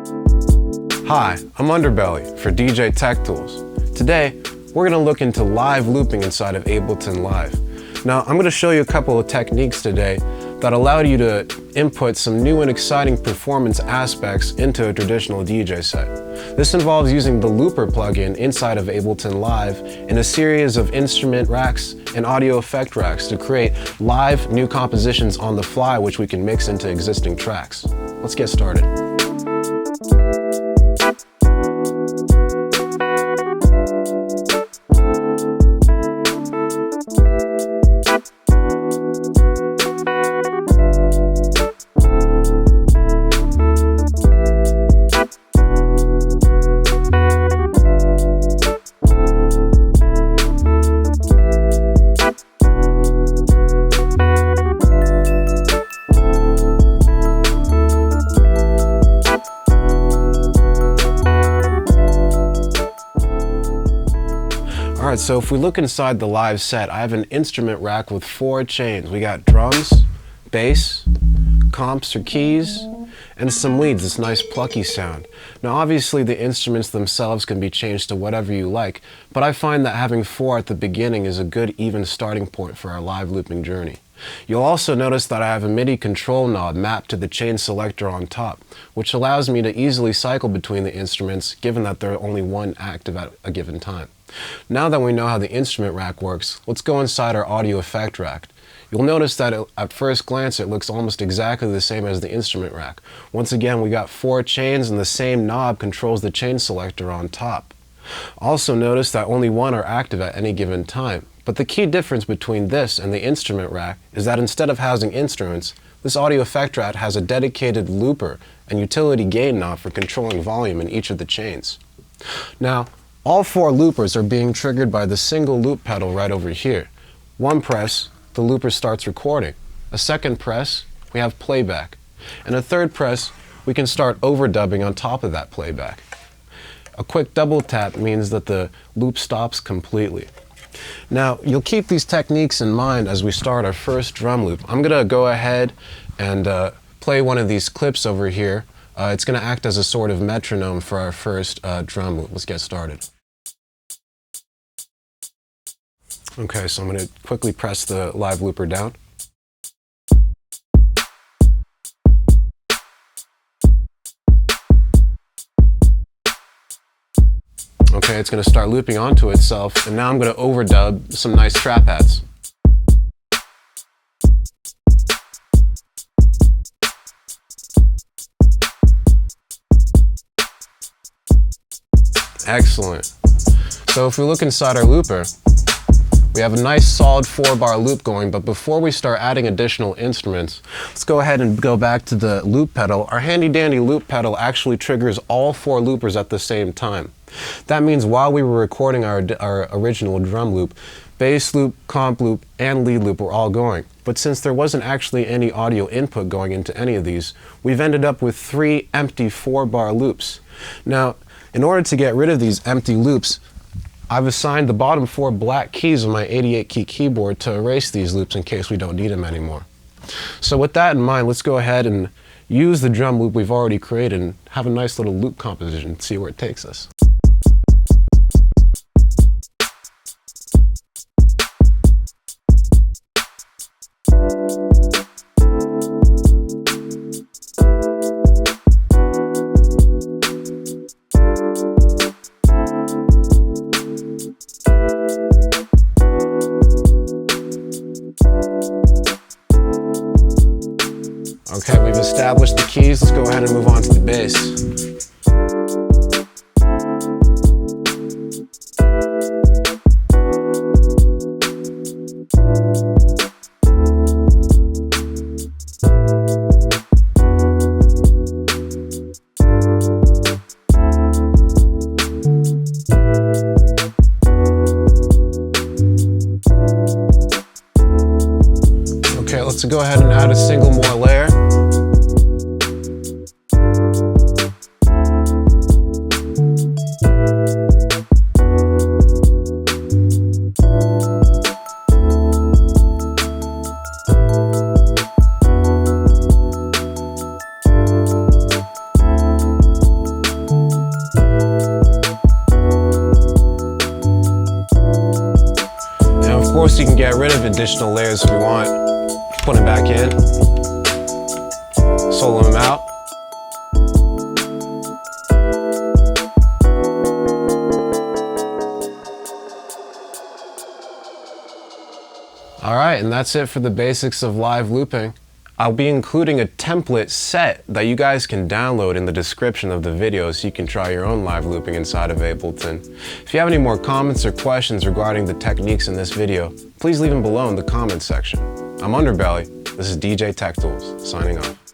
Hi, I'm Underbelly for DJ TechTools. Today, we're going to look into live looping inside of Ableton Live. Now, I'm going to show you a couple of techniques today that allow you to input some new and exciting performance aspects into a traditional DJ set. This involves using the Looper plugin inside of Ableton Live in a series of instrument racks and audio effect racks to create live new compositions on the fly, which we can mix into existing tracks. Let's get started. Alright, so if we look inside the live set, I have an instrument rack with 4 chains. We got drums, bass, comps or keys, and some leads, this nice plucky sound. Now obviously the instruments themselves can be changed to whatever you like, but I find that having 4 at the beginning is a good even starting point for our live looping journey. You'll also notice that I have a MIDI control knob mapped to the chain selector on top, which allows me to easily cycle between the instruments given that there are only one active at a given time. Now that we know how the instrument rack works, let's go inside our audio effect rack. You'll notice that at first glance it looks almost exactly the same as the instrument rack. Once again, we got 4 chains and the same knob controls the chain selector on top. Also notice that only one are active at any given time. But the key difference between this and the instrument rack is that instead of housing instruments, this audio effect rack has a dedicated looper and utility gain knob for controlling volume in each of the chains. Now, all 4 loopers are being triggered by the single loop pedal right over here. One press, the looper starts recording. A second press, we have playback. And a third press, we can start overdubbing on top of that playback. A quick double tap means that the loop stops completely. Now, you'll keep these techniques in mind as we start our first drum loop. I'm going to go ahead and play one of these clips over here. It's going to act as a sort of metronome for our first drum loop. Let's get started. Okay, so I'm going to quickly press the live looper down. Okay, it's going to start looping onto itself, and now I'm going to overdub some nice trap hats. Excellent. So if we look inside our looper, we have a nice solid 4-bar loop going, but before we start adding additional instruments, let's go ahead and go back to the loop pedal. Our handy dandy loop pedal actually triggers all 4 loopers at the same time. That means while we were recording our original drum loop, bass loop, comp loop, and lead loop were all going. But since there wasn't actually any audio input going into any of these, we've ended up with 3 empty 4-bar loops. Now, in order to get rid of these empty loops, I've assigned the bottom 4 black keys on my 88-key keyboard to erase these loops in case we don't need them anymore. So with that in mind, let's go ahead and use the drum loop we've already created and have a nice little loop composition and see where it takes us. Okay, we've established the keys. Let's go ahead and move on to the bass. Okay, let's go ahead and add a single more layer. course, you can get rid of additional layers if you want. Put them back in. Solo them out. Alright, and that's it for the basics of live looping. I'll be including a template set that you guys can download in the description of the video so you can try your own live looping inside of Ableton. If you have any more comments or questions regarding the techniques in this video, please leave them below in the comments section. I'm Underbelly. This is DJ TechTools, signing off.